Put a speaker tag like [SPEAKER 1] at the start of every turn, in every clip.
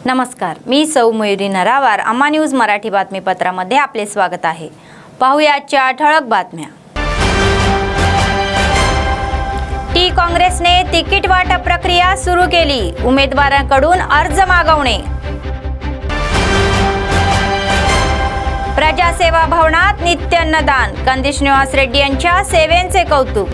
[SPEAKER 1] नमस्कार, मी सौ मयुरी नरावार. अम्मा न्यूज मराठी बातमीपत्रामध्ये आपले स्वागत आहे. पाहूया आजच्या ठळक बातम्या. टी काँग्रेसने तिकीट वाटप प्रक्रिया सुरू केली. उमेदवारांकडून अर्ज मागवणे. प्रजासेवा भवनात नित्य अन्नदान. कंदी श्रीनिवास रेड्डी यांच्या सेवेचे कौतुक.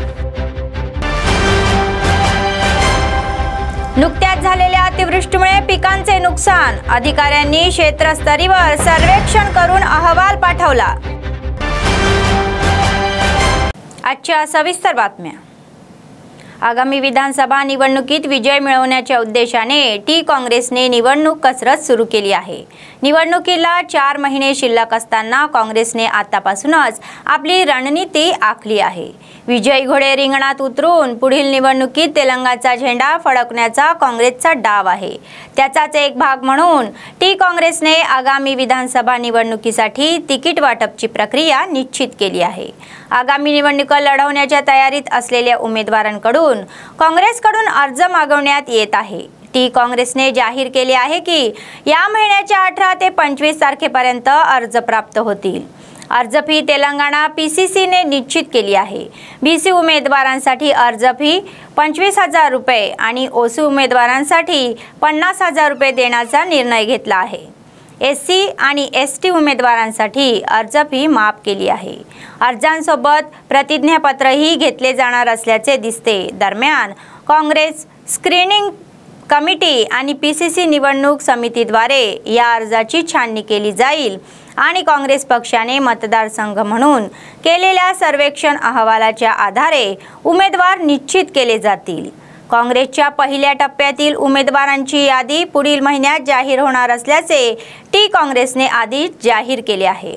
[SPEAKER 1] नुकत्याच झालेल्या अतिवृष्टीमुळे पिकांचे नुकसान. अधिकाऱ्यांनी क्षेत्रस्तरीवर सर्वेक्षण करून अहवाल पाठवला. आजच्या सविस्तर बातम्या. आगामी विधानसभा निवडणुकीत विजय मिळवण्याच्या उद्देशाने टी काँग्रेसने निवडणूक कसरत सुरू केली आहे. निवडणुकीला 4 महिने शिल्लक असताना काँग्रेसने आतापासूनच आपली रणनीती आखली आहे. विजयी घोडे रिंगणात उतरून पुढील निवडणुकीत तेलंगणाचा झेंडा फडकवण्याचा काँग्रेसचा डाव आहे. त्याचाच एक भाग म्हणून टी काँग्रेसने आगामी विधानसभा निवडणुकीसाठी तिकीट वाटपची प्रक्रिया निश्चित केली आहे. आगामी निवडणुका लढवण्याच्या तयारीत असलेल्या उमेदवारांकडून काँग्रेसकडून अर्ज मागवण्यात येत आहे. टी काँग्रेसने जाहीर केले आहे की या महिन्याच्या 18 ते 25 तारखेपर्यंत अर्ज प्राप्त होतील. अर्ज फी तेलंगणा पीसीसीने निश्चित केली आहे. बीसी उमेदवारांसाठी अर्ज फी 25,000 रुपये आणि ओसी उमेदवारांसाठी 50,000 रुपये देण्याचा निर्णय घेतला आहे. एससी आणि एसटी उमेदवारांसाठी अर्ज फी माफ केली आहे. अर्जांसोबत प्रतिज्ञापत्रही घेतले जाणार असल्याचे दिसते. दरम्यान काँग्रेस स्क्रीनिंग कमिटी आणि पीसीसी निवडणूक समितीद्वारे या अर्जाची छाननी केली जाईल आणि काँग्रेस पक्षाने मतदारसंघ म्हणून केलेल्या सर्वेक्षण अहवालाच्या आधारे उमेदवार निश्चित केले जातील. काँग्रेसच्या पहिल्या टप्प्यातील उमेदवारांची यादी पुढील महिन्यात जाहीर होणार असल्याचे टी काँग्रेसने आधीच जाहीर केले आहे.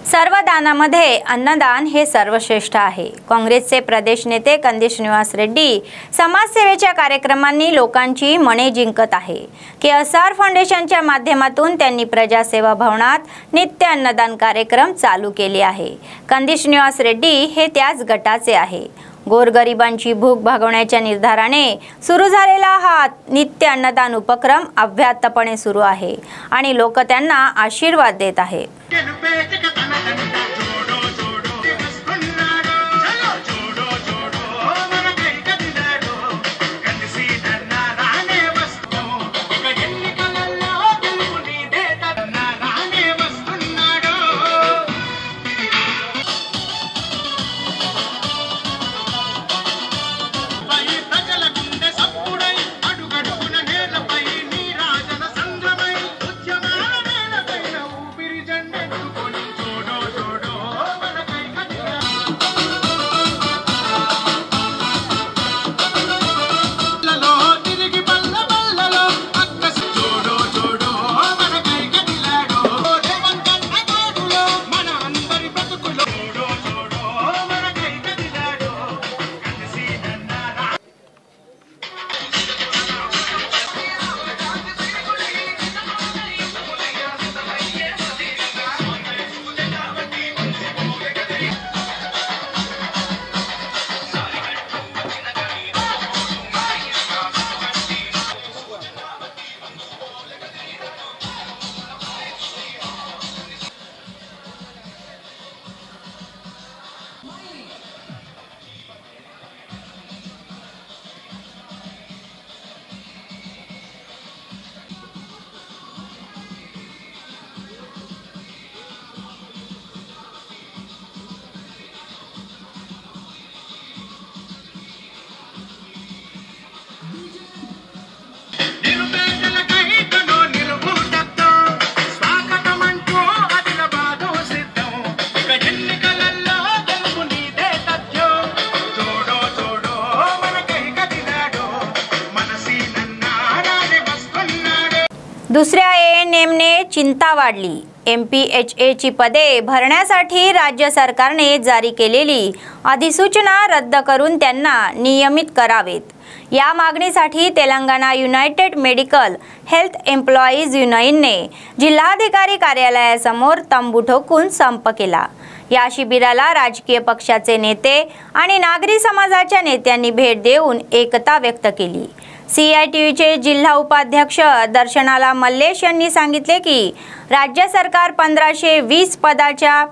[SPEAKER 1] सर्व दानामध्ये अन्नदान हे सर्वश्रेष्ठ आहे. काँग्रेसचे प्रदेश नेते कंदी श्रीनिवास रेड्डी समाजसेवेच्या कार्यक्रमांनी लोकांची मने जिंकत आहे. KSR फाउंडेशनच्या माध्यमातून त्यांनी प्रजासेवा भवनात नित्य अन्नदान कार्यक्रम चालू केले आहे. कंदी श्रीनिवास रेड्डी हे त्याच गटाचे आहे. गोरगरिबांची भूक भागवण्याच्या निर्धाराने सुरू झालेला हा नित्य अन्नदान उपक्रम अव्याहतपणे सुरू आहे आणि लोक त्यांना आशीर्वाद देत आहेत. दुसऱ्या नेमणे चिंता वाढली। MPHAची पदे भरण्यासाठी राज्य सरकारने जारी केलेली अधिसूचना रद्द करून त्यांना नियमित करावेत। या मागणीसाठी Telangana united medical health employees युनियनने जिल्हाधिकारी कार्यालयासमोर तंबू ठोकून संप केला। या शिबिराला राजकीय पक्षाचे नेते आणि नागरी समाजाच्या नेत्यांनी भेट देऊन एकता व्यक्त केली। CITUचे जिल्हा उपाध्यक्ष दर्शनाला मल्लेश यांनी सांगितले की राज्य सरकार 1520 पदाच्या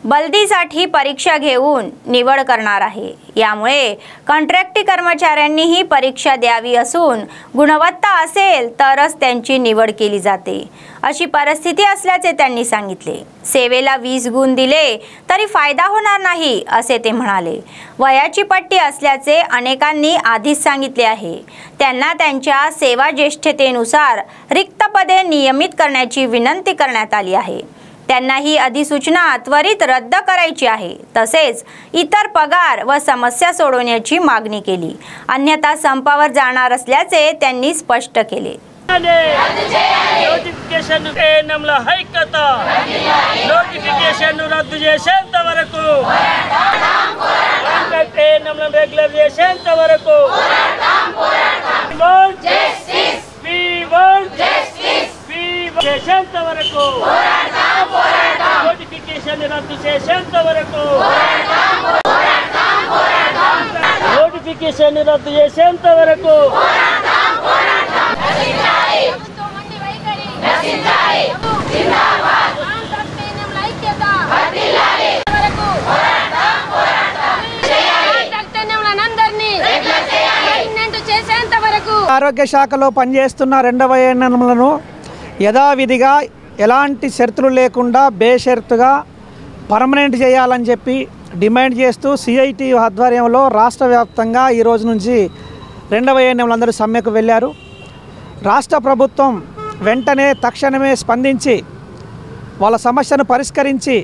[SPEAKER 1] बलदीसाठी परीक्षा घेऊन निवड करणार आहे। यामुळे कॉन्ट्रॅक्टी कर्मचाऱ्यांनी ही परीक्षा द्यावी असून गुणवत्ता असेल तरच त्यांची निवड केली जाते, अशी परिस्थिती असल्याचे त्यांनी सांगितले। सेवेला 20 गुण दिले तरी फायदा होणार नाही असे ते म्हणाले। वयाची पट्टी असल्याचे अनेकांनी आधीच सांगितले आहे। त्यांना त्यांच्या सेवा ज्येष्ठतेनुसार रिक्त पदे नियमित करण्याची विनंती करण्यात आली आहे। त्यांना ही अधिसूचना त्वरित रद्द करायची आहे, तसेच इतर पगार व समस्या सोडवण्याची मागणी केली, अन्यथा संपावर जाणार असल्याचे त्यांनी स्पष्ट केले।
[SPEAKER 2] నోటిఫికేషన్ ఏఎన్ఎంల హైకత నోటిఫికేషన్ రద్దు చేసేంత వరకు కాంట్రాక్ట్ ఏఎన్ఎంల రెగ్యులర్ చేసేంత వరకు చేసేంత వరకు నోటిఫికేషన్ రద్దు చేసేంత వరకు నోటిఫికేషన్ రద్దు చేసేంత వరకు
[SPEAKER 3] ఆరోగ్య శాఖలో పనిచేస్తున్న 2వ ఏఎన్ఎంలను యథావిధిగా ఎలాంటి షరతులు లేకుండా బేషరతుగా పర్మనెంట్ చేయాలని చెప్పి డిమాండ్ చేస్తూ CITU ఆధ్వర్యంలో రాష్ట్ర వ్యాప్తంగా ఈ రోజు నుంచి 2వ ఏఎన్ఎంలందరూ సమ్మెకు వెళ్ళారు। రాష్ట్ర ప్రభుత్వం వెంటనే తక్షణమే స్పందించి వాళ్ళ సమస్యను పరిష్కరించి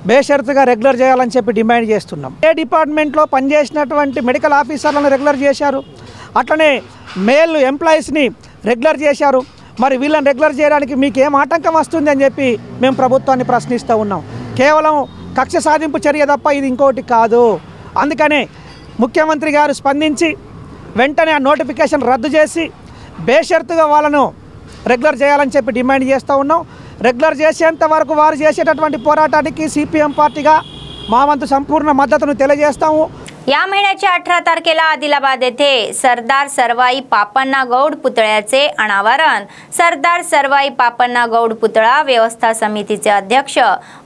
[SPEAKER 3] బేషరతుగా రెగ్యులర్ చేయాలని చెప్పి డిమాండ్ చేస్తున్నాం। ఏ డిపార్ట్మెంట్లో పనిచేసినటువంటి మెడికల్ ఆఫీసర్లను రెగ్యులర్ చేశారు, అట్లనే మేల్ ఎంప్లాయీస్ని రెగ్యులర్ చేశారు। మరి వీళ్ళని రెగ్యులర్ చేయడానికి మీకు ఏం ఆటంకం వస్తుంది అని చెప్పి మేము ప్రభుత్వాన్ని ప్రశ్నిస్తూ ఉన్నాం। కేవలం కక్ష సాధింపు చర్య తప్ప ఇది ఇంకోటి కాదు। అందుకనే ముఖ్యమంత్రి గారు స్పందించి వెంటనే ఆ నోటిఫికేషన్ రద్దు చేసి బేషరతుగా వాళ్ళను రెగ్యులర్ చేయాలని చెప్పి డిమాండ్ చేస్తూ ఉన్నాం। రెగ్యులర్ చేసేంత వరకు వారు చేసేటటువంటి పోరాటానికి CPM పార్టీగా మా వంతు సంపూर्ण మద్దతును తెలియజేస్తాము।
[SPEAKER 1] या महिन्याच्या 18 तारखेला आदिलाबाद येथे सरदार सर्वाई पापण्णा गौड पुतळ्याचे अनावरण सरदार सर्वाई पापण्णा गौड पुतळा व्यवस्था समितीचे अध्यक्ष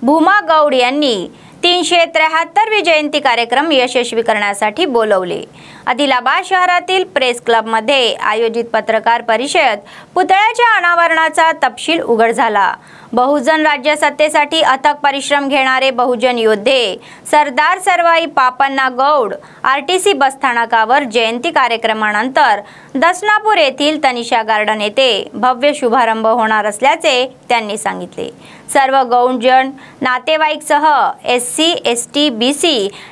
[SPEAKER 1] भूमा गौड यांनी 373वी जयंती कार्यक्रम यशस्वी करण्यासाठी बोलवले। आदिलाबाद शहरातील प्रेस क्लबमध्ये आयोजित पत्रकार परिषद पुतळ्याच्या अनावरणाचा तपशील उघड झाला। बहुजन राज्य सत्तेसाठी अथक परिश्रम घेणारे बहुजन योद्धे सरदार सर्वाई पापण्णा गौड RTC बसस्थानकावर जयंती कार्यक्रमानंतर दसनापूर येथील तनिषा गार्डन येथे भव्य शुभारंभ होणार असल्याचे त्यांनी सांगितले। सर्व गौडजन नातेवाईकसह SC ST BC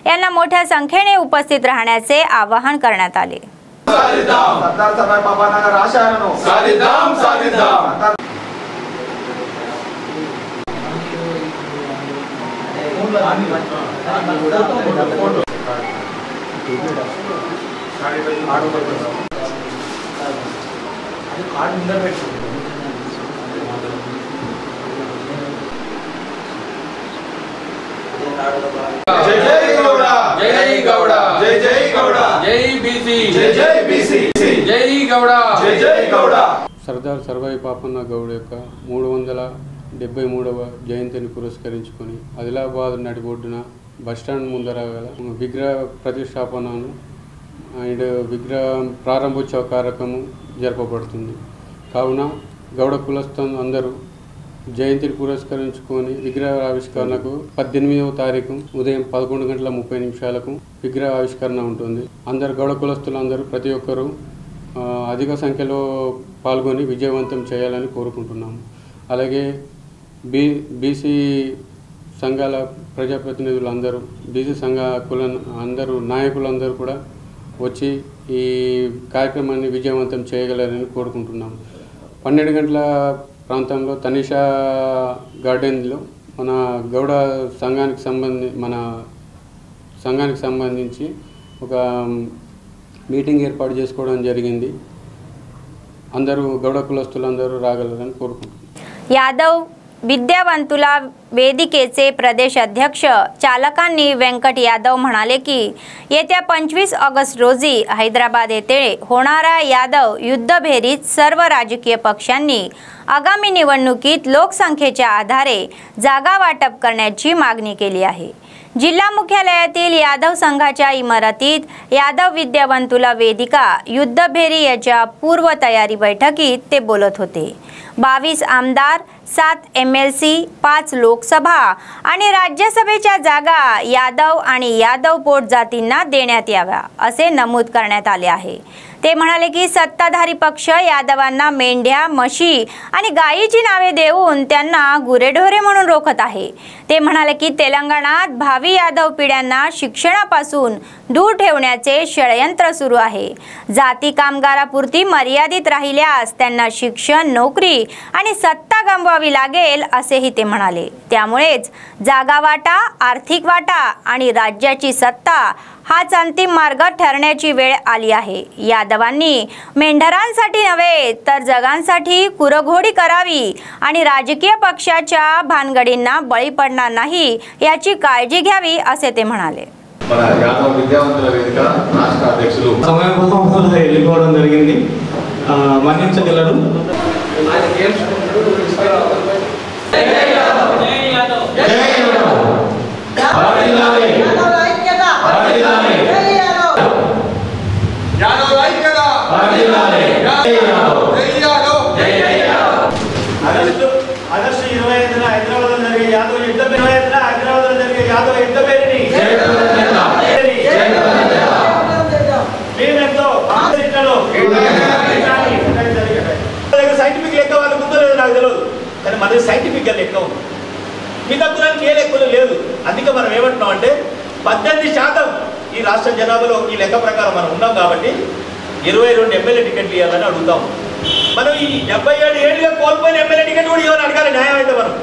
[SPEAKER 1] यांना मोठ्या संख्येने उपस्थित राहण्याचे आवाहन करण्यात आले।
[SPEAKER 4] सरदार सर्वाई पापण्णा गाరి ఆశయాలను సాధిద్దాం సాధిద్దాం। జై జై గౌడ జై గౌడ జై జై గౌడ జై BC జై జై BC జై గౌడ జై జై గౌడ।
[SPEAKER 5] సర్దార్ సర్వాయి పాపన్న గౌడ్ యొక్క 373వ జయంతిని పురస్కరించుకొని ఆదిలాబాద్ నడిబొడ్డున బస్టాండ్ ముందర గల విగ్రహ ప్రతిష్టాపనను అండ్ విగ్రహ ప్రారంభోత్సవ కార్యక్రమం జరపబడుతుంది। కావున గౌడ కులస్థం అందరూ జయంతిని పురస్కరించుకొని విగ్రహ ఆవిష్కరణకు 18వ తారీఖు ఉదయం 11:30 విగ్రహ ఆవిష్కరణ ఉంటుంది। అందరు గౌడ కులస్తులందరూ ప్రతి ఒక్కరూ అధిక సంఖ్యలో పాల్గొని విజయవంతం చేయాలని కోరుకుంటున్నాము। అలాగే BC సంఘాల ప్రజాప్రతినిధులందరూ BC సంఘ అందరూ నాయకులందరూ కూడా వచ్చి ఈ కార్యక్రమాన్ని విజయవంతం చేయగలరని కోరుకుంటున్నాము। 12 ప్రాంతంలో తనిషా గార్డెన్లో మన గౌడ సంఘానికి సంబంధించి ఒక మీటింగ్ ఏర్పాటు చేసుకోవడం జరిగింది. అందరూ గౌడ కులస్తులందరూ రాగలరని కోరుకుంటున్నాను.
[SPEAKER 1] यादव विद्यावंतुला वेदिकेचे प्रदेश अध्यक्ष चालकांनी व्यंकट यादव म्हणाले की येत्या 25 ऑगस्ट रोजी हैदराबाद येथे होणाऱ्या यादव युद्धभेरीत सर्व राजकीय पक्षांनी आगामी निवडणुकीत लोकसंख्येच्या आधारे जागा वाटप करण्याची मागणी केली आहे. जिल्हा मुख्यालयातील यादव संघाच्या इमारतीत यादव विद्यावंतुला वेदिका युद्धभेरी याच्या पूर्वतयारी बैठकीत ते बोलत होते. 22 आमदार, 7 MLC, 5 लोकसभा आणि राज्यसभेच्या जागा यादव आणि यादव पोट जातींना देण्यात याव्या असे नमूद करण्यात आले आहे. ते म्हणाले की सत्ताधारी पक्ष यादवांना मेंढ्या, म्हशी आणि गायीची नावे देऊन त्यांना गुरेढोरे म्हणून रोखत आहे. ते म्हणाले की तेलंगणात भावी यादव पिढ्यांना शिक्षणापासून दूर ठेवण्याचे षडयंत्र सुरू आहे. जाती कामगारापुरती मर्यादित राहिल्यास त्यांना शिक्षण, नोकरी आणि सत्ता गमवावी लागेल असेही ते म्हणाले. त्यामुळेच जागा वाटा, आर्थिक वाटा आणि राज्याची सत्ता हाच अंतिम मार्ग ठरण्याची वेळ आली आहे. यादवांनी मेंढरांसाठी नव्हे तर जगांसाठी कुरघोडी करावी आणि राजकीय पक्षाच्या भानगडींना बळी पडणार नाही याची काळजी घ्यावी असे ते म्हणाले.
[SPEAKER 6] మన యాదవ్ విద్యావంతుల వేదిక రాష్ట్ర అధ్యక్షులు
[SPEAKER 7] సమయం వెళ్ళిపోవడం జరిగింది, మన్నించగలరు. ఆగస్టు 25న హైదరాబాద్ లో జరిగే యాదవ్ యుద్ధ పేరుని సైంటిఫిక్ లెక్క వాళ్ళ ముందు లేదు నాకు తెలియదు, కానీ మనది సైంటిఫిక్గా లెక్క ఉంది. మిగతా కులానికి ఏ లెక్కలు లేదు. అందుకే మనం ఏమంటున్నాం అంటే 18% ఈ రాష్ట్ర జనాభాలో ఈ లెక్క ప్రకారం మనం ఉన్నాం కాబట్టి 22 ఎమ్మెల్యే టికెట్లు ఇవ్వాలని అడుగుతాం. మనం ఈ 77 ఏళ్ళుగా కోల్పోయిన ఎమ్మెల్యే టికెట్ కూడా ఇవ్వాలని అడగాలి, న్యాయం అయితే మనం.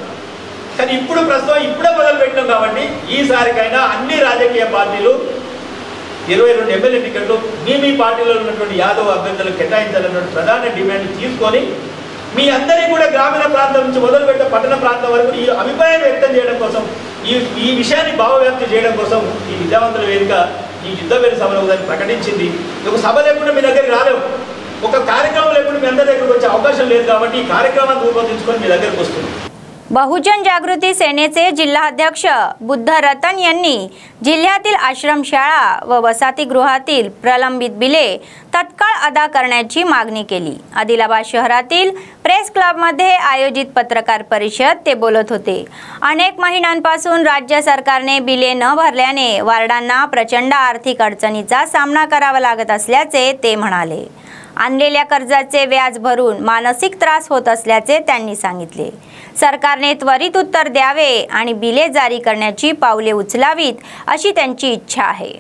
[SPEAKER 7] కానీ ఇప్పుడు ప్రస్తుతం ఇప్పుడే మొదలు పెట్టినాం కాబట్టి ఈసారికైనా అన్ని రాజకీయ పార్టీలు 22 ఎమ్మెల్యే టికెట్లు మీ పార్టీలో ఉన్నటువంటి యాదవ్ అభ్యర్థులకు కేటాయించాలన్నటువంటి ప్రధాన డిమాండ్ తీసుకొని మీ అందరికీ కూడా గ్రామీణ ప్రాంతం నుంచి మొదలుపెట్టే పట్టణ ప్రాంతం వరకు ఈ అభిప్రాయం వ్యక్తం చేయడం కోసం, ఈ విషయాన్ని భావవ్యాప్తి చేయడం కోసం ఈ విద్యావంతుల వేదిక ఈ యుద్ధభేరి సభలో దాన్ని ప్రకటించింది. ఒక సభ లేకుండా మీ దగ్గరికి రాలేము, ఒక కార్యక్రమం లేకుండా మీ అందరి దగ్గరకు వచ్చే అవకాశం లేదు కాబట్టి ఈ కార్యక్రమాన్ని రూపొందించుకొని మీ దగ్గరకు వస్తుంది.
[SPEAKER 1] बहुजन जागृती सेनेचे जिल्हाध्यक्ष बुद्ध रतन यांनी जिल्ह्यातील आश्रमशाळा व वसतिगृहातील प्रलंबित बिले तत्काळ अदा करण्याची मागणी केली. आदिलाबाद शहरातील प्रेस क्लबमध्ये आयोजित पत्रकार परिषद ते बोलत होते. अनेक महिन्यांपासून राज्य सरकारने बिले न भरल्याने वार्डांना प्रचंड आर्थिक अडचणीचा सामना करावा लागत असल्याचे ते म्हणाले. आणलेल्या कर्जाचे व्याज भरून मानसिक त्रास होत असल्याचे त्यांनी सांगितले. सरकारने त्वरित उत्तर द्यावे आणि बिले जारी करण्याची पावले उचलावीत अशी त्यांची इच्छा आहे.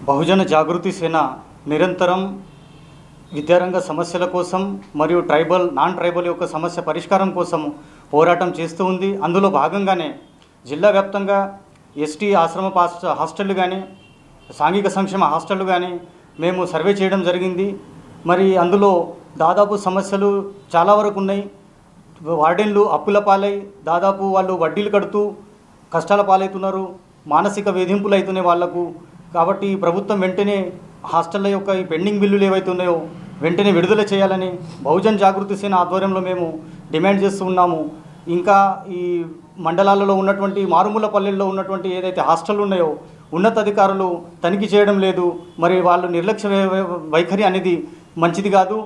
[SPEAKER 8] బహుజన జాగృతి సేన నిరంతరం విద్యారంగ సమస్యల కోసం మరియు నాన్ ట్రైబల్ యొక్క సమస్య పరిష్కారం కోసం పోరాటం చేస్తూ ఉంది. అందులో భాగంగానే జిల్లా వ్యాప్తంగా ఎస్టీ ఆశ్రమ హాస్టళ్ళు కానీ సాంఘిక సంక్షేమ హాస్టళ్ళు కానీ మేము సర్వే చేయడం జరిగింది. మరి అందులో దాదాపు సమస్యలు చాలా వరకు ఉన్నాయి. వార్డెన్లు అప్పుల పాలై దాదాపు వాళ్ళు వడ్డీలు కడుతూ కష్టాల పాలవుతున్నారు, మానసిక వేధింపులు అవుతున్నాయి వాళ్లకు. కాబట్టి ప్రభుత్వం వెంటనే హాస్టళ్ళ యొక్క ఈ పెండింగ్ బిల్లులు ఏవైతే ఉన్నాయో వెంటనే విడుదల చేయాలని బహుజన్ జాగృతి సేన ఆధ్వర్యంలో మేము డిమాండ్ చేస్తూ ఉన్నాము. ఇంకా ఈ మండలాలలో ఉన్నటువంటి మారుమూల పల్లెల్లో ఉన్నటువంటి ఏదైతే హాస్టళ్ళు ఉన్నాయో ఉన్నతాధికారులు తనిఖీ చేయడం లేదు. మరి వాళ్ళు నిర్లక్ష్య వైఖరి అనేది మంచిది కాదు.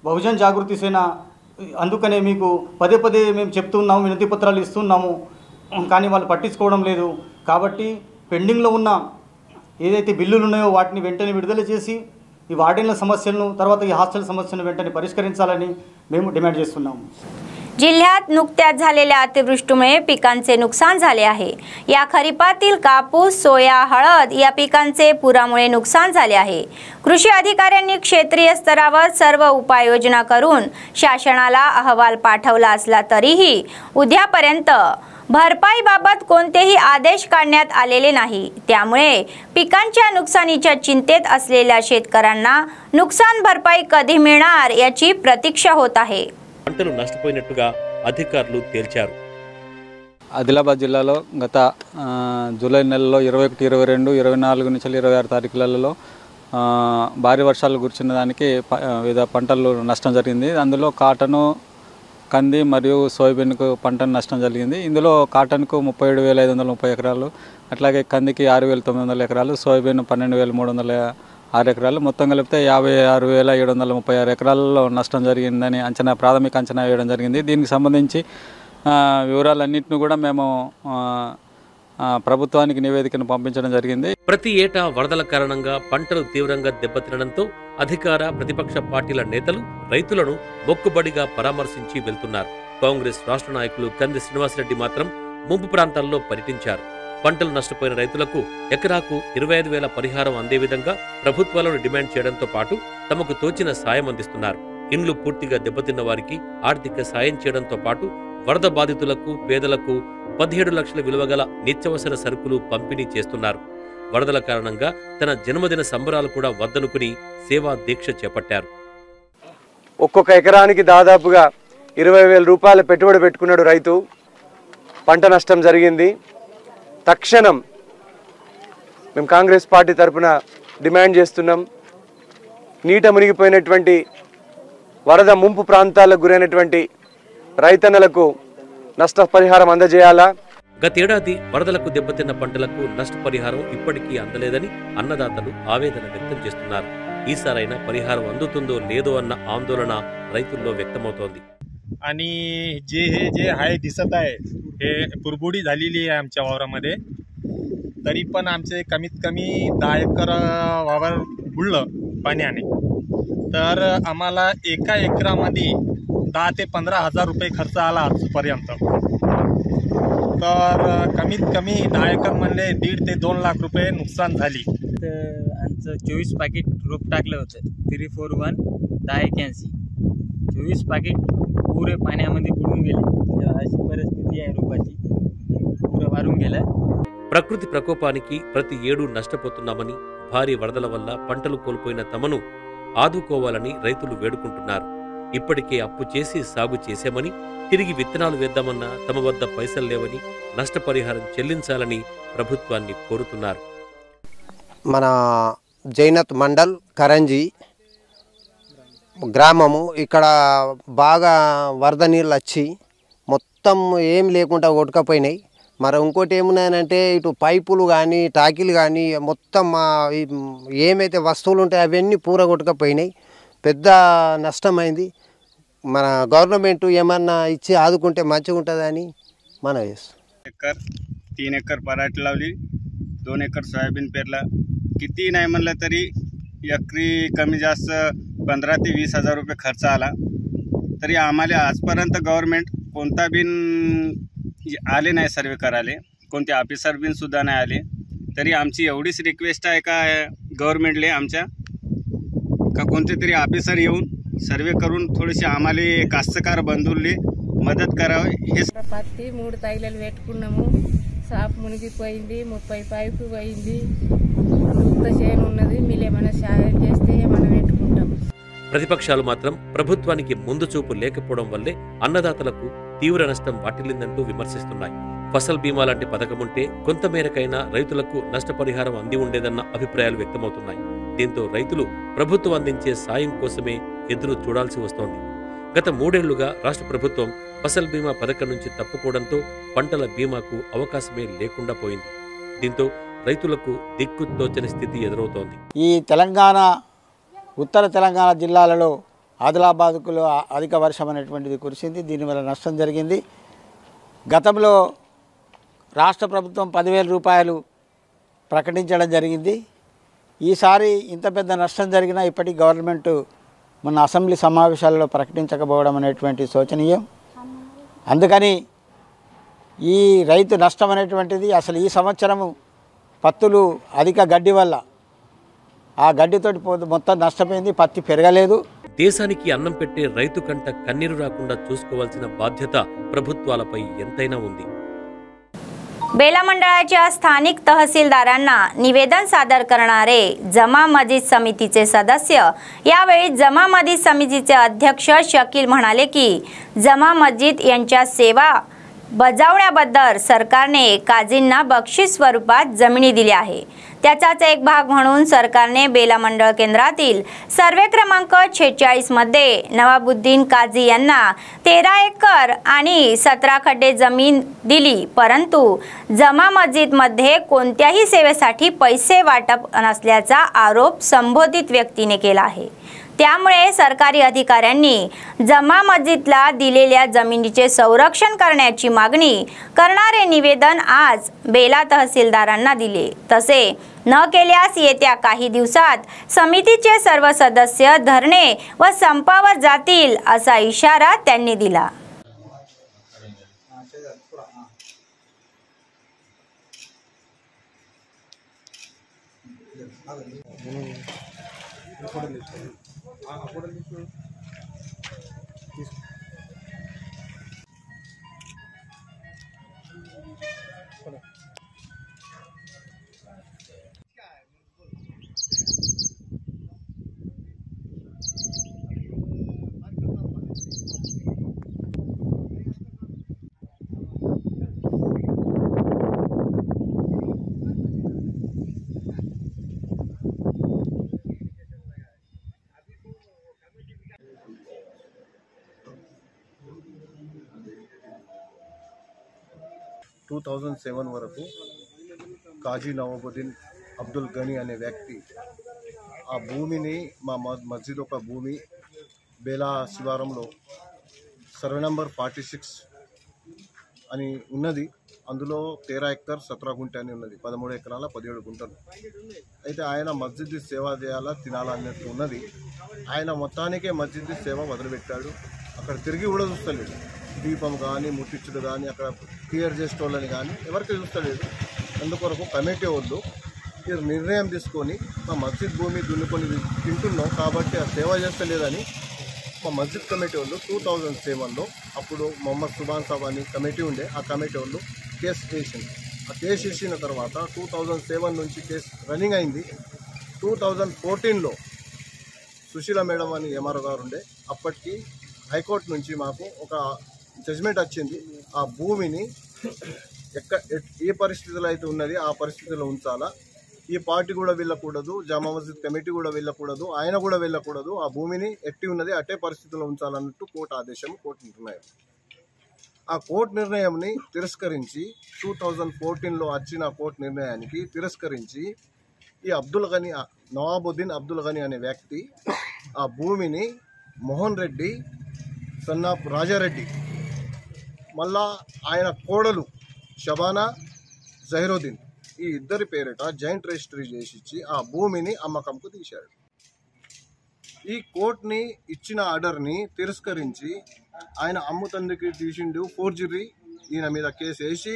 [SPEAKER 8] బహుజన్ జాగృతి సేన అందుకనే మీకు పదే పదే మేము చెప్తున్నాము, వినతి పత్రాలు ఇస్తున్నాము, కానీ వాళ్ళు పట్టించుకోవడం లేదు. కాబట్టి పెండింగ్లో ఉన్న ఏదైతే బిల్లులు ఉన్నాయో వాటిని వెంటనే విడుదల చేసి ఈ వార్డెన్ల సమస్యలను తర్వాత ఈ హాస్టల్ సమస్యలను వెంటనే పరిష్కరించాలని మేము డిమాండ్ చేస్తున్నాము.
[SPEAKER 1] जिल्ह्यात नुकत्याच झालेल्या अतिवृष्टीमुळे पिकांचे नुकसान झाले आहे। या खरीपातील कापूस, सोया, हळद या पिकांचे पुरामुळे नुकसान झाले आहे। कृषी अधिकाऱ्यांनी क्षेत्रीय स्तरावर सर्व उपाययोजना करून शासनाला अहवाल पाठवला असला तरीही उद्यापर्यंत भरपाईबाबत कोणतेही आदेश काढण्यात आलेले नाही। त्यामुळे पिकांच्या नुकसानीच्या चिंतेत असलेल्या शेतकऱ्यांना नुकसान भरपाई कधी मिळणार याची प्रतीक्षा होत आहे।
[SPEAKER 9] పంటలు నష్టపోయినట్టుగా అధికారులు తేల్చారు।
[SPEAKER 10] ఆదిలాబాద్ జిల్లాలో గత జూలై నెలలో 21, 22, 24 నుంచి 26 తారీఖులలో భారీ వర్షాలు కురిసిన దానికి వివిధ పంటలు నష్టం జరిగింది। అందులో కాటను, కంది మరియు సోయాబీన్కు పంట నష్టం జరిగింది। ఇందులో కాటన్కు 37,530 ఎకరాలు, అట్లాగే కందికి 6,900 ఎకరాలు, సోయాబీన్ 12,306 ఎకరాలు, మొత్తం కలిపితే 56,736 ఎకరాలలో నష్టం జరిగిందని ప్రాథమిక అంచనా వేయడం జరిగింది। దీనికి సంబంధించి వివరాలన్నింటినీ కూడా మేము ప్రభుత్వానికి నివేదికను పంపించడం జరిగింది।
[SPEAKER 9] ప్రతి ఏటా వరదల కారణంగా పంటలు తీవ్రంగా దెబ్బతినడంతో అధికార ప్రతిపక్ష పార్టీల నేతలు రైతులను మొక్కుబడిగా పరామర్శించి వెళ్తున్నారు। కాంగ్రెస్ రాష్ట్ర నాయకులు కంది శ్రీనివాసరెడ్డి మాత్రం ముంపు ప్రాంతాల్లో పర్యటించారు। పంటలు నష్టపోయిన రైతులకు ఎకరాకు 25,000 పరిహారం అందే విధంగా ప్రభుత్వాలను డిమాండ్ చేయడంతో పాటు తమకు తోచిన సాయం అందిస్తున్నారు। ఇండ్లు పూర్తిగా దెబ్బతిన్న వారికి ఆర్థిక సాయం చేయడంతో పాటు వరద బాధితులకు, పేదలకు 17 లక్షల విలువగల నిత్యావసర సరుకులు పంపిణీ చేస్తున్నారు। వరదల కారణంగా తన జన్మదిన సంబరాలు కూడా వద్దనుకుని సేవా దీక్ష చేపట్టారు।
[SPEAKER 11] ఒక్కొక్క ఎకరానికి దాదాపుగా 20,000 రూపాయల పెట్టుబడి పెట్టుకున్నాడు రైతు। పంట నష్టం జరిగింది। తక్షణం మేము కాంగ్రెస్ పార్టీ తరఫున డిమాండ్ చేస్తున్నాం, నీట మునిగిపోయినటువంటి వరద ముంపు ప్రాంతాలకు గురైనటువంటి రైతన్నలకు నష్టపరిహారం అందజేయాలా।
[SPEAKER 9] గతేడాది వరదలకు దెబ్బతిన్న పంటలకు నష్టపరిహారం ఇప్పటికీ అందలేదని అన్నదాతలు ఆవేదన వ్యక్తం చేస్తున్నారు। ఈసారైనా పరిహారం అందుతుందో లేదో అన్న ఆందోళన రైతుల్లో వ్యక్తమవుతోంది।
[SPEAKER 12] आणि जे आहे दिसत आहे हे पुरबुडी झालेली आहे आमच्या वावरामध्ये। तरी पण आमचे कमीत कमी 10 एकर वावर बुडलं पाण्याने, तर आम्हाला एका एकरामध्ये 10 ते 15,000 रुपये खर्च आला आजपर्यंत। तर कमीत कमी 10 एकर म्हणले 1.5 ते 2 लाख रुपये नुकसान झाली।
[SPEAKER 13] आमचं 24 पाकिट रोप टाकलं होतं 341 1081, 24 पाकिट पुरे पाण्यामध्ये बुडून गेले। अशी परिस्थिती आहे, रोपाची पुरं वारून गेलं।
[SPEAKER 9] ప్రకృతి ప్రకోపానికి ప్రతి ఏడు నష్టపోతున్నామని, భారీ వరదల వల్ల పంటలు కోల్పోయిన తమను ఆదుకోవాలని రైతులు వేడుకుంటున్నారు। ఇప్పటికే అప్పు చేసి సాగు చేశామని, తిరిగి విత్తనాలు వేద్దామన్నా తమ వద్ద పైసలు లేవని, నష్టపరిహారం చెల్లించాలని ప్రభుత్వాన్ని కోరుతున్నారు।
[SPEAKER 14] మన జైనత్ మండల్ కరంజీ గ్రామము, ఇక్కడ బాగా వరద నీళ్ళు వచ్చి మొత్తం ఏం లేకుండా కొట్టుకపోయినాయి। మరి ఇంకోటి ఏమున్నాయంటే ఇటు పైపులు కానీ టాకీలు కానీ మొత్తం ఏమైతే వస్తువులు ఉంటాయో అవన్నీ పూర కొట్టుకపోయినాయి। పెద్ద నష్టమైంది। మన గవర్నమెంట్ ఏమన్నా ఇచ్చి ఆదుకుంటే మంచిగా ఉంటుందని మనం చేస్తాం।
[SPEAKER 12] 3 एकर पराठी लावली, 2 एकर सोयाबीन पेरला। किती नाही म्हणलं तरी एकरी कमी जास्त 15 ते 20,000 रुपये खर्च आला। तरी आम्हाला आजपर्यंत गव्हर्नमेंट कोणता बिन आले नाही सर्वे करायला, कोणते ऑफिसर बिन सुद्धा नाही आले। तरी आमची एवढीच रिक्वेस्ट आहे का गव्हर्नमेंटले आमच्या का कोणते तरी ऑफिसर येऊन सर्वे करून थोडीशी आम्हाला कास्तकार बंधूंनी मदत करावी। हे
[SPEAKER 15] పత్తి 3 తైలలు పెట్టుకున్నాము, సాపు మునిగిపోయింది, 30 పైపు పోయింది, అంత చేను ఉన్నది। మీరేమైనా సాయం చేస్తే మనం పెట్టుకుంటాం।
[SPEAKER 9] ప్రతిపక్షాలు మాత్రం ప్రభుత్వానికి ముందు చూపు లేకపోవడం వల్లే అన్నదాతలకు తీవ్ర నష్టం వాటిల్లిందంటూ విమర్శిస్తున్నాయి। ఫసల్ బీమా లాంటి పథకముంటే కొంతమేరకైనా రైతులకు నష్టపరిహారం అంది ఉండేదన్న అభిప్రాయాలు వ్యక్తమవుతున్నాయి। దీంతో రైతులు ప్రభుత్వం అందించే సాయం కోసమే ఎదురు చూడాల్సి వస్తోంది। గత 3 ఏళ్లుగా రాష్ట్ర ప్రభుత్వం ఫసల్ బీమా పథకం నుంచి తప్పుకోవడంతో పంటల బీమాకు అవకాశమే లేకుండా పోయింది। దీంతో రైతులకు దిక్కుతోచని స్థితి ఎదురవుతోంది।
[SPEAKER 16] ఈ తెలంగాణ ఉత్తర తెలంగాణ జిల్లాలలో ఆదిలాబాద్లో అధిక వర్షం అనేటువంటిది కురిసింది। దీనివల్ల నష్టం జరిగింది। గతంలో రాష్ట్ర ప్రభుత్వం 10,000 రూపాయలు ప్రకటించడం జరిగింది। ఈసారి ఇంత పెద్ద నష్టం జరిగినా ఇప్పటికి గవర్నమెంట్ మొన్న అసెంబ్లీ సమావేశాల్లో ప్రకటించకపోవడం అనేటువంటి శోచనీయం। అందుకని ఈ రైతు నష్టం అనేటువంటిది అసలు ఈ సంవత్సరము పత్తులు అధిక గడ్డి వల్ల ఆ గడ్డితోటి మొత్తం నష్టపోయింది, పత్తి పెరగలేదు.
[SPEAKER 9] దేశానికి అన్నం పెట్టే రైతు కంట కన్నీరు రాకుండా చూసుకోవాల్సిన बाध्यता ప్రభుత్వాలపై ఎంతైనా ఉంది.
[SPEAKER 1] बेला मंडळाच्या स्थानिक तहसीलदारांना निवेदन सादर करणारे जमा मस्जिद समितीचे सदस्य यावेळी जमा मस्जिद समितीचे अध्यक्ष शकील म्हणाले की जमा मस्जिद यांच्या सेवा बजावण्याबद्दल सरकारने काझींना बक्षीस स्वरूपात जमिनी दिल्या आहे. त्याचाच एक भाग म्हणून सरकारने बेला मंडळ केंद्रातील सर्वे क्रमांक 46 मध्ये नवाबुद्दीन काझी यांना 13 एकर आणि 17 खड्डे जमीन दिली, परंतु जमा मस्जिद मध्ये कोणत्याही सेवेसाठी पैसे वाटप नसल्याचा आरोप संबंधित व्यक्तीने केला आहे. त्यामुळे सरकारी अधिकाऱ्यांनी जमा मस्जिदला दिलेल्या जमिनीचे संरक्षण करण्याची मागणी करणारे निवेदन आज बेला तहसीलदारांना दिले. तसे न केल्यास येत्या काही दिवसात समितीचे सर्व सदस्य धरणे व संपावर जातील असा इशारा त्यांनी दिला.
[SPEAKER 17] వరకు కాజీ నవాబుద్దీన్ అబ్దుల్ గనీ అనే వ్యక్తి ఆ భూమిని మా మస్జిద్ ఒక భూమి బేలా శివారంలో సర్వే నంబర్ 46 అని ఉన్నది. అందులో 13 ఎకర్ 17 గుంట అని ఉన్నది. 13 ఎకరాల 17 గుంటలు. అయితే ఆయన మస్జిద్ సేవ చేయాలా తినాలా అన్నట్టు ఉన్నది. ఆయన మొత్తానికే మస్జిద్ సేవ వదిలిపెట్టాడు. అక్కడ తిరిగి కూడా చూస్తలేడు. దీపం కానీ ముట్టించుడు కానీ అక్కడ క్లియర్ చేసేటోళ్ళని కానీ ఎవరికి చూస్తలేదు. అందుకొరకు కమిటీ వాళ్ళు ఈ నిర్ణయం తీసుకొని మా మస్జిద్ భూమి దున్నుకొని తింటున్నాం కాబట్టి ఆ సేవ చేస్తలేదని మా మస్జిద్ కమిటీ వాళ్ళు 2007లో అప్పుడు మొహమ్మద్ సుబాన్ సాబ్ అని కమిటీ ఉండే, ఆ కమిటీ వాళ్ళు కేసు వేసింది. ఆ కేసు వేసిన తర్వాత 2007 నుంచి కేసు రన్నింగ్ అయింది. 2014లో సుశీల మేడం అని ఎంఆర్ఓ గారు ఉండే, అప్పటికి హైకోర్టు నుంచి మాకు ఒక జడ్జ్మెంట్ వచ్చింది. ఆ భూమిని ఏ పరిస్థితుల్లో అయితే ఉన్నది ఆ పరిస్థితుల్లో ఉంచాలా. ఈ పార్టీ కూడా వెళ్ళకూడదు, జామా మస్జిద్ కమిటీ కూడా వెళ్ళకూడదు, ఆయన కూడా వెళ్ళకూడదు. ఆ భూమిని ఎట్టి ఉన్నది అట్టే పరిస్థితుల్లో ఉంచాలన్నట్టు కోర్టు ఆదేశం, కోర్టు నిర్ణయం. ఆ కోర్టు నిర్ణయంని తిరస్కరించి 2014లో వచ్చిన కోర్టు నిర్ణయానికి తిరస్కరించి ఈ అబ్దుల్ గనీ నవాబుద్దీన్ అబ్దుల్ గనీ అనే వ్యక్తి ఆ భూమిని మోహన్ రెడ్డి సన్నాఫ్ రాజారెడ్డి మళ్ళా ఆయన కోడలు షబానా జహీరుద్దీన్ ఈ ఇద్దరి పేరిట జాయింట్ రిజిస్ట్రీ చేసి ఇచ్చి ఆ భూమిని అమ్మకంకు తీశాడు. ఈ కోర్టుని ఇచ్చిన ఆర్డర్ని తిరస్కరించి ఆయన అమ్ముతందుకు తీసిండు ఫోర్జరీ, ఈయన మీద కేసు వేసి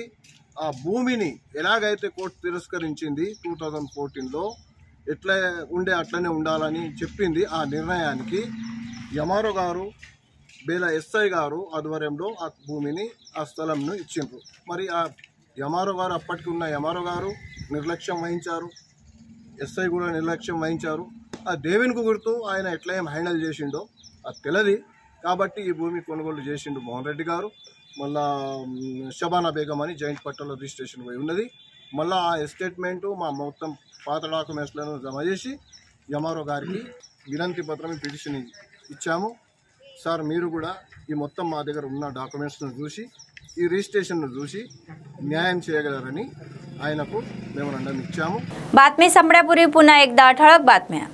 [SPEAKER 17] ఆ భూమిని ఎలాగైతే కోర్టు తిరస్కరించింది 2014లో ఎట్లా ఉండే అట్లనే ఉండాలని చెప్పింది. ఆ నిర్ణయానికి ఎంఆర్ఓ గారు బేలా ఎస్ఐ గారు ఆధ్వర్యంలో ఆ భూమిని ఆ స్థలంను ఇచ్చిండ్రు. మరి ఆ ఎంఆర్ఓ గారు అప్పటికి ఉన్న ఎంఆర్ఓ గారు నిర్లక్ష్యం వహించారు, ఎస్ఐ కూడా నిర్లక్ష్యం వహించారు. ఆ దేవునికి గుర్తు ఆయన ఎట్లా ఏం హ్యాండిల్ చేసిండో అది తెలియదు. కాబట్టి ఈ భూమి కొనుగోలు చేసిండు మోహన్ రెడ్డి గారు. మళ్ళా షబానా బేగం అని జాయింట్ పట్టాలో రిజిస్ట్రేషన్ పోయి ఉన్నది. మళ్ళీ ఆ ఎస్టేట్మెంటు మా మొత్తం పాత డాక్యుమెంట్స్లను జమ చేసి ఎంఆర్ఓ గారికి వినంతి పత్రం పిటిషన్ ఇచ్చాము. సార్ మీరు కూడా ఈ మొత్తం మా దగ్గర ఉన్న డాక్యుమెంట్స్ను చూసి ఈ రిజిస్ట్రేషన్ను చూసి న్యాయం చేయగలరని ఆయనకు మెమోరాండం ఇచ్చాము.
[SPEAKER 1] बातमी संपण्यापूर्वी पुन्हा एकदा ठळक बातम्या.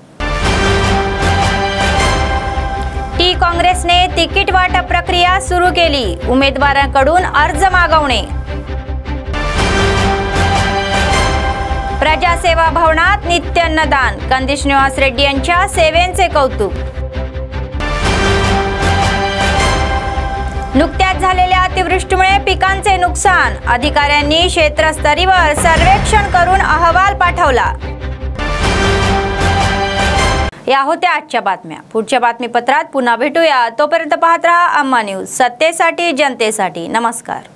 [SPEAKER 1] टी काँग्रेसने तिकीट वाटप प्रक्रिया सुरू केली, उमेदवारांकडून अर्ज मागवणे. प्रजासेवा भवनात नित्य अन्नदान, कंदी श्रीनिवास रेड्डी यांच्या सेवेंचे कौतुक. नुकत्याच झालेल्या अतिवृष्टीमुळे पिकांचे नुकसान, अधिकाऱ्यांनी क्षेत्रस्तरीवर सर्वेक्षण करून अहवाल पाठवला। या होत्या आजच्या बातम्या। पुढच्या बातमीपत्रात पुन्हा भेटूया। तोपर्यंत पाहत रहा अम्मा न्यूज, सत्तेसाठी जनतेसाठी। नमस्कार।